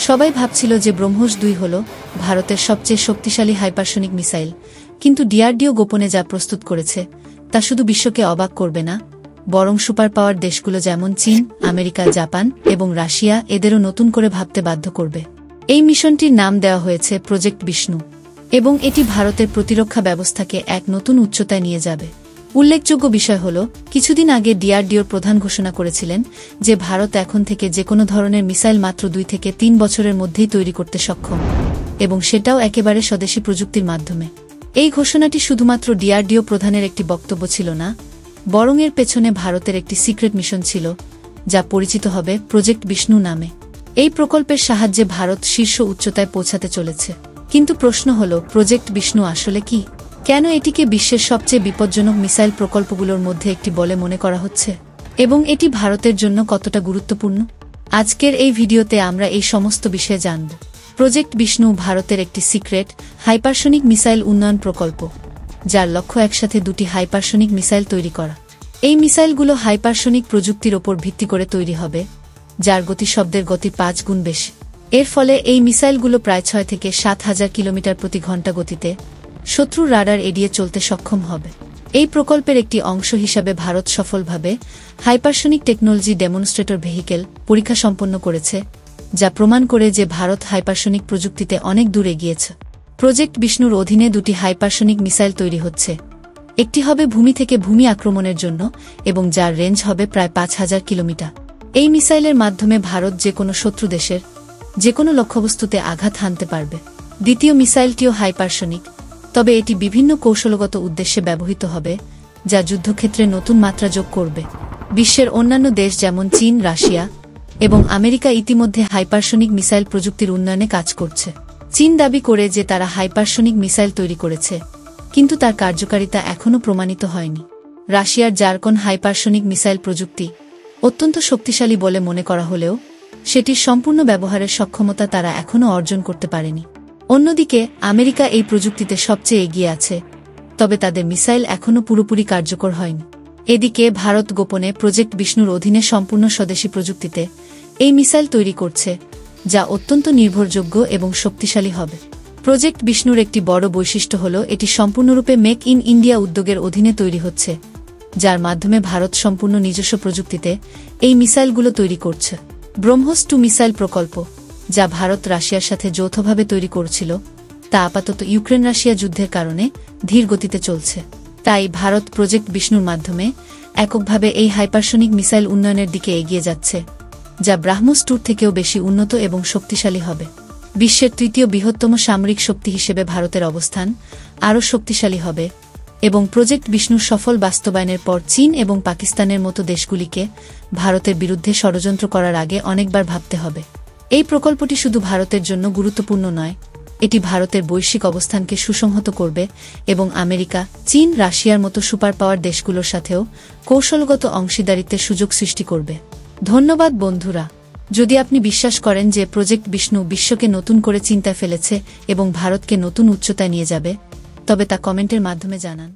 সবাই ভাবছিল যে ব্রহ্মোস 2 হল ভারতের সবচেয়ে শক্তিশালী হাইপারসনিক মিসাইল, কিন্তু ডিআরডিও গোপনে যা প্রস্তুত করেছে তা শুধু বিশ্বকে অবাক করবে না, বরং সুপার পাওয়ার দেশগুলো যেমন চীন, আমেরিকা, জাপান এবং রাশিয়া এদেরও নতুন করে ভাবতে বাধ্য করবে। এই মিশনটির নাম দেওয়া হয়েছে প্রজেক্ট বিষ্ণু এবং এটি ভারতের প্রতিরক্ষা ব্যবস্থাকে এক নতুন উচ্চতায় নিয়ে যাবে। উল্লেখযোগ্য বিষয় হল, কিছুদিন আগে ডিআরডিওর প্রধান ঘোষণা করেছিলেন যে ভারত এখন থেকে যে কোনো ধরনের মিসাইল মাত্র 2 থেকে 3 বছরের মধ্যেই তৈরি করতে সক্ষম, এবং সেটাও একেবারে স্বদেশী প্রযুক্তির মাধ্যমে। এই ঘোষণাটি শুধুমাত্র ডিআরডিও প্রধানের একটি বক্তব্য ছিল না, বরং এর পেছনে ভারতের একটি সিক্রেট মিশন ছিল, যা পরিচিত হবে প্রজেক্ট বিষ্ণু নামে। এই প্রকল্পের সাহায্যে ভারত শীর্ষ উচ্চতায় পৌঁছাতে চলেছে। কিন্তু প্রশ্ন হল, প্রজেক্ট বিষ্ণু আসলে কি? কেন এটিকে বিশ্বের সবচেয়ে বিপজ্জনক মিসাইল প্রকল্পগুলোর মধ্যে একটি বলে মনে করা হচ্ছে, এবং এটি ভারতের জন্য কতটা গুরুত্বপূর্ণ? আজকের এই ভিডিওতে আমরা এই সমস্ত বিষয়ে জানব। প্রজেক্ট বিষ্ণু ভারতের একটি সিক্রেট হাইপারসনিক মিসাইল উন্নয়ন প্রকল্প, যার লক্ষ্য একসাথে 2টি হাইপারসনিক মিসাইল তৈরি করা। এই মিসাইলগুলো হাইপারসনিক প্রযুক্তির ওপর ভিত্তি করে তৈরি হবে, যার গতি শব্দের গতি 5 গুণ বেশি। এর ফলে এই মিসাইলগুলো প্রায় 6 থেকে 7,000 কিলোমিটার প্রতি ঘন্টা গতিতে শত্রুর রাডার এড়িয়ে চলতে সক্ষম হবে। এই প্রকল্পের একটি অংশ হিসাবে ভারত সফলভাবে হাইপারসনিক টেকনোলজি ডেমনস্ট্রেটর ভেহিকেল পরীক্ষা সম্পন্ন করেছে, যা প্রমাণ করে যে ভারত হাইপারসনিক প্রযুক্তিতে অনেক দূর এগিয়েছে। প্রজেক্ট বিষ্ণুর অধীনে 2টি হাইপারসনিক মিসাইল তৈরি হচ্ছে। একটি হবে ভূমি থেকে ভূমি আক্রমণের জন্য এবং যার রেঞ্জ হবে প্রায় 5,000 কিলোমিটার। এই মিসাইলের মাধ্যমে ভারত যে কোনো শত্রু দেশের যে কোনো লক্ষ্যবস্তুতে আঘাত হানতে পারবে। দ্বিতীয় মিসাইলটিও হাইপারসনিক, তবে এটি বিভিন্ন কৌশলগত উদ্দেশ্যে ব্যবহৃত হবে, যা যুদ্ধক্ষেত্রে নতুন মাত্রা যোগ করবে। বিশ্বের অন্যান্য দেশ যেমন চীন, রাশিয়া এবং আমেরিকা ইতিমধ্যে হাইপারসনিক মিসাইল প্রযুক্তির উন্নয়নে কাজ করছে। চীন দাবি করে যে তারা হাইপারসনিক মিসাইল তৈরি করেছে, কিন্তু তার কার্যকারিতা এখনও প্রমাণিত হয়নি। রাশিয়ার জারকন হাইপারসনিক মিসাইল প্রযুক্তি অত্যন্ত শক্তিশালী বলে মনে করা হলেও সেটির সম্পূর্ণ ব্যবহারের সক্ষমতা তারা এখনও অর্জন করতে পারেনি। অন্যদিকে আমেরিকা এই প্রযুক্তিতে সবচেয়ে এগিয়ে আছে, তবে তাদের মিসাইল এখনও পুরোপুরি কার্যকর হয়নি। এদিকে ভারত গোপনে প্রজেক্ট বিষ্ণুর অধীনে সম্পূর্ণ স্বদেশী প্রযুক্তিতে এই মিসাইল তৈরি করছে, যা অত্যন্ত নির্ভরযোগ্য এবং শক্তিশালী হবে। প্রজেক্ট বিষ্ণুর একটি বড় বৈশিষ্ট্য হল এটি সম্পূর্ণরূপে মেক ইন ইন্ডিয়া উদ্যোগের অধীনে তৈরি হচ্ছে, যার মাধ্যমে ভারত সম্পূর্ণ নিজস্ব প্রযুক্তিতে এই মিসাইলগুলো তৈরি করছে। ব্রহ্মোস 2 মিসাইল প্রকল্প, যা ভারত রাশিয়ার সাথে যৌথভাবে তৈরি করছিল, তা আপাতত ইউক্রেন রাশিয়া যুদ্ধের কারণে ধীর গতিতে চলছে। তাই ভারত প্রজেক্ট বিষ্ণুর মাধ্যমে এককভাবে এই হাইপারসনিক মিসাইল উন্নয়নের দিকে এগিয়ে যাচ্ছে, যা ব্রহ্মোস 2 থেকেও বেশি উন্নত এবং শক্তিশালী হবে। বিশ্বের 3য় বৃহত্তম সামরিক শক্তি হিসেবে ভারতের অবস্থান আরও শক্তিশালী হবে, এবং প্রজেক্ট বিষ্ণুর সফল বাস্তবায়নের পর চীন এবং পাকিস্তানের মতো দেশগুলিকে ভারতের বিরুদ্ধে ষড়যন্ত্র করার আগে অনেকবার ভাবতে হবে। এই প্রকল্পটি শুধু ভারতের জন্য গুরুত্বপূর্ণ নয়, এটি ভারতের বৈশ্বিক অবস্থানকে সুসংহত করবে এবং আমেরিকা, চীন, রাশিয়ার মতো সুপার পাওয়ার দেশগুলোর সাথেও কৌশলগত অংশীদারিত্বের সুযোগ সৃষ্টি করবে। ধন্যবাদ বন্ধুরা। যদি আপনি বিশ্বাস করেন যে প্রজেক্ট বিষ্ণু বিশ্বকে নতুন করে চিন্তায় ফেলেছে এবং ভারতকে নতুন উচ্চতায় নিয়ে যাবে, তবে তা কমেন্টের মাধ্যমে জানান।